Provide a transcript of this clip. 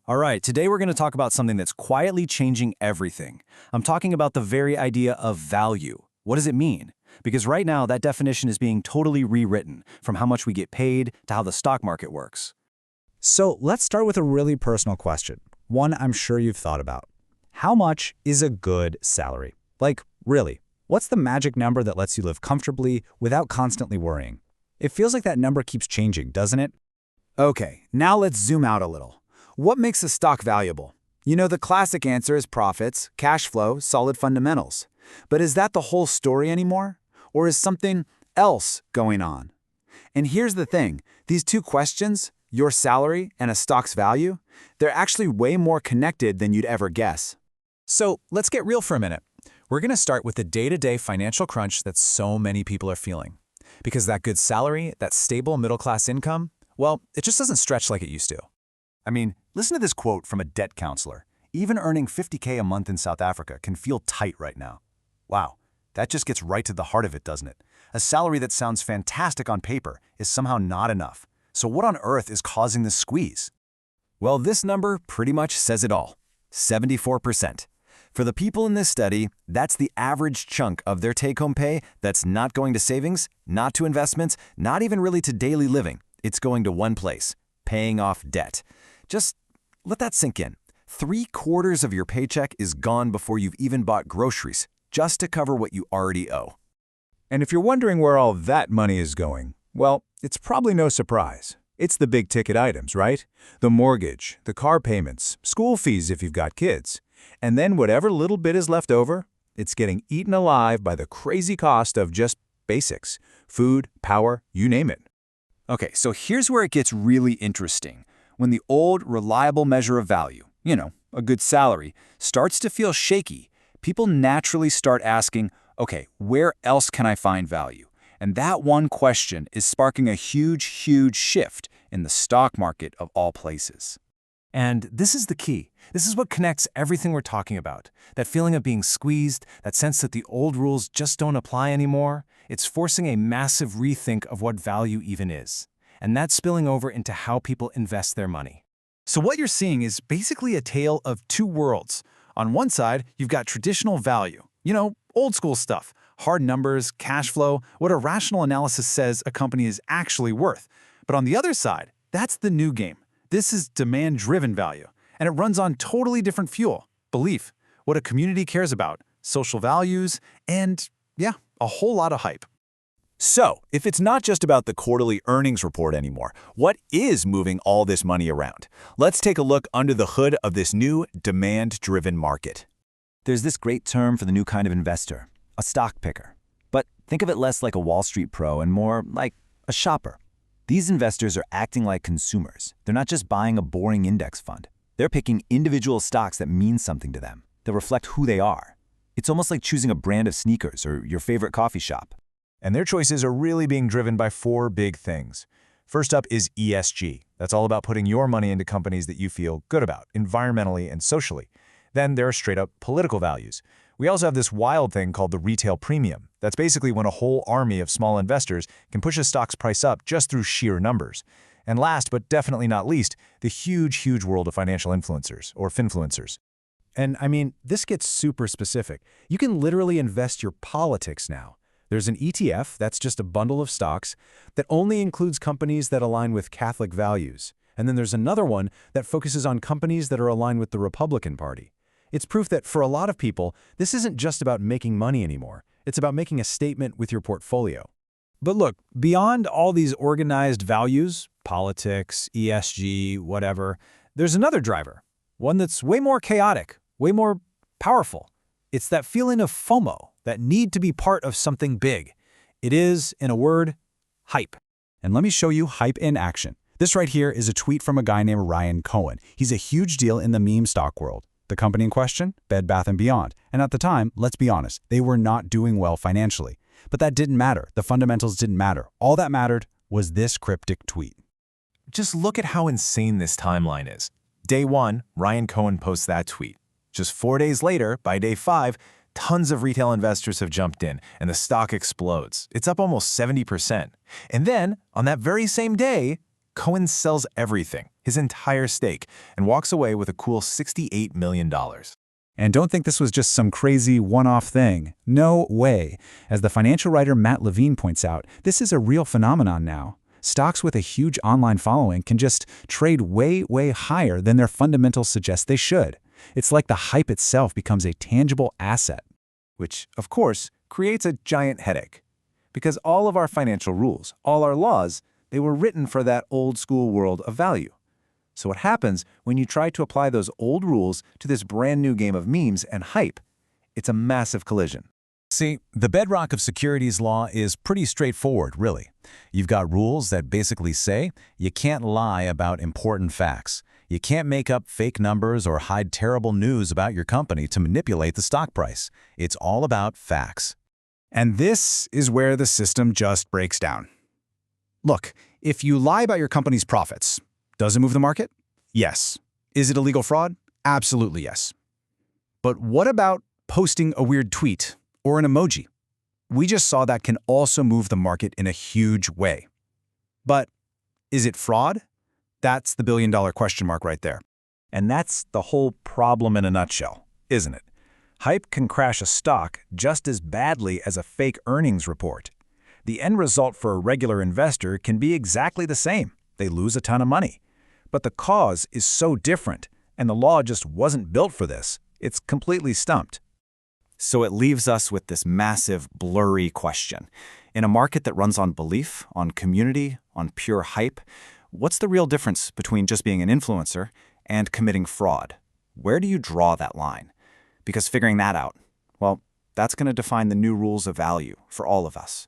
All right, today we're going to talk about something that's quietly changing everything. I'm talking about the very idea of value. What does it mean? Because right now, that definition is being totally rewritten, from how much we get paid to how the stock market works. So let's start with a really personal question, one I'm sure you've thought about. How much is a good salary? Like, really, what's the magic number that lets you live comfortably without constantly worrying? It feels like that number keeps changing, doesn't it? Okay, now let's zoom out a little. What makes a stock valuable? You know, the classic answer is profits, cash flow, solid fundamentals. But is that the whole story anymore? Or is something else going on? And here's the thing, these two questions, your salary and a stock's value, they're actually way more connected than you'd ever guess. So let's get real for a minute. We're going to start with the day-to-day financial crunch that so many people are feeling. Because that good salary, that stable middle-class income, well, it just doesn't stretch like it used to. I mean, listen to this quote from a debt counselor. Even earning $50K a month in South Africa can feel tight right now. Wow, that just gets right to the heart of it, doesn't it? A salary that sounds fantastic on paper is somehow not enough. So what on earth is causing this squeeze? Well, this number pretty much says it all. 74%. For the people in this study, that's the average chunk of their take-home pay that's not going to savings, not to investments, not even really to daily living. It's going to one place, paying off debt. Just let that sink in. 3/4 of your paycheck is gone before you've even bought groceries, just to cover what you already owe. And if you're wondering where all that money is going, well, it's probably no surprise. It's the big-ticket items, right? The mortgage, the car payments, school fees if you've got kids. And then whatever little bit is left over, it's getting eaten alive by the crazy cost of just basics. Food, power, you name it. Okay, so here's where it gets really interesting. When the old, reliable measure of value, a good salary, starts to feel shaky, people naturally start asking, okay, where else can I find value? And that one question is sparking a huge shift in the stock market of all places. And this is the key. This is what connects everything we're talking about. That feeling of being squeezed, that sense that the old rules just don't apply anymore. It's forcing a massive rethink of what value even is. And that's spilling over into how people invest their money. So what you're seeing is basically a tale of two worlds. On one side, you've got traditional value, old school stuff, hard numbers, cash flow, what a rational analysis says a company is actually worth. But on the other side, that's the new game. This is demand-driven value, and it runs on totally different fuel, belief, what a community cares about, social values, and, a whole lot of hype. So, if it's not just about the quarterly earnings report anymore, what is moving all this money around? Let's take a look under the hood of this new demand-driven market. There's this great term for the new kind of investor, a stock picker. But think of it less like a Wall Street pro and more like a shopper. These investors are acting like consumers. They're not just buying a boring index fund. They're picking individual stocks that mean something to them, that reflect who they are. It's almost like choosing a brand of sneakers or your favorite coffee shop. And their choices are really being driven by four big things. First up is ESG. That's all about putting your money into companies that you feel good about, environmentally and socially. Then there are straight-up political values. We also have this wild thing called the retail premium. That's basically when a whole army of small investors can push a stock's price up just through sheer numbers. And last, but definitely not least, the huge world of financial influencers, or finfluencers. And I mean, this gets super specific. You can literally invest your politics now. There's an ETF, that's just a bundle of stocks, that only includes companies that align with Catholic values. And then there's another one that focuses on companies that are aligned with the Republican Party. It's proof that for a lot of people, this isn't just about making money anymore. It's about making a statement with your portfolio. But look, beyond all these organized values, politics, ESG, whatever, there's another driver, one that's way more chaotic, way more powerful. It's that feeling of FOMO, that need to be part of something big. It is, in a word, hype. And let me show you hype in action. This right here is a tweet from a guy named Ryan Cohen. He's a huge deal in the meme stock world. The company in question? Bed Bath & Beyond. And at the time, let's be honest, they were not doing well financially. But that didn't matter. The fundamentals didn't matter. All that mattered was this cryptic tweet. Just look at how insane this timeline is. Day 1, Ryan Cohen posts that tweet. Just 4 days later, by day 5, tons of retail investors have jumped in, and the stock explodes. It's up almost 70%. And then, on that very same day, Cohen sells everything. his entire stake, and walks away with a cool $68 million. And don't think this was just some crazy one-off thing. No way. As the financial writer Matt Levine points out, this is a real phenomenon now. Stocks with a huge online following can just trade way, way higher than their fundamentals suggest they should. It's like the hype itself becomes a tangible asset. Which, of course, creates a giant headache. Because all of our financial rules, all our laws, they were written for that old-school world of value. So what happens when you try to apply those old rules to this brand new game of memes and hype? It's a massive collision. See, the bedrock of securities law is pretty straightforward, really. You've got rules that basically say you can't lie about important facts. You can't make up fake numbers or hide terrible news about your company to manipulate the stock price. It's all about facts. And this is where the system just breaks down. Look, if you lie about your company's profits, does it move the market? Yes. Is it illegal fraud? Absolutely yes. But what about posting a weird tweet or an emoji? We just saw that can also move the market in a huge way. But is it fraud? That's the billion-dollar question mark right there. And that's the whole problem in a nutshell, isn't it? Hype can crash a stock just as badly as a fake earnings report. The end result for a regular investor can be exactly the same. They lose a ton of money. But the cause is so different, and the law just wasn't built for this. It's completely stumped. So it leaves us with this massive, blurry question. In a market that runs on belief, on community, on pure hype, what's the real difference between just being an influencer and committing fraud? Where do you draw that line? Because figuring that out, well, that's going to define the new rules of value for all of us.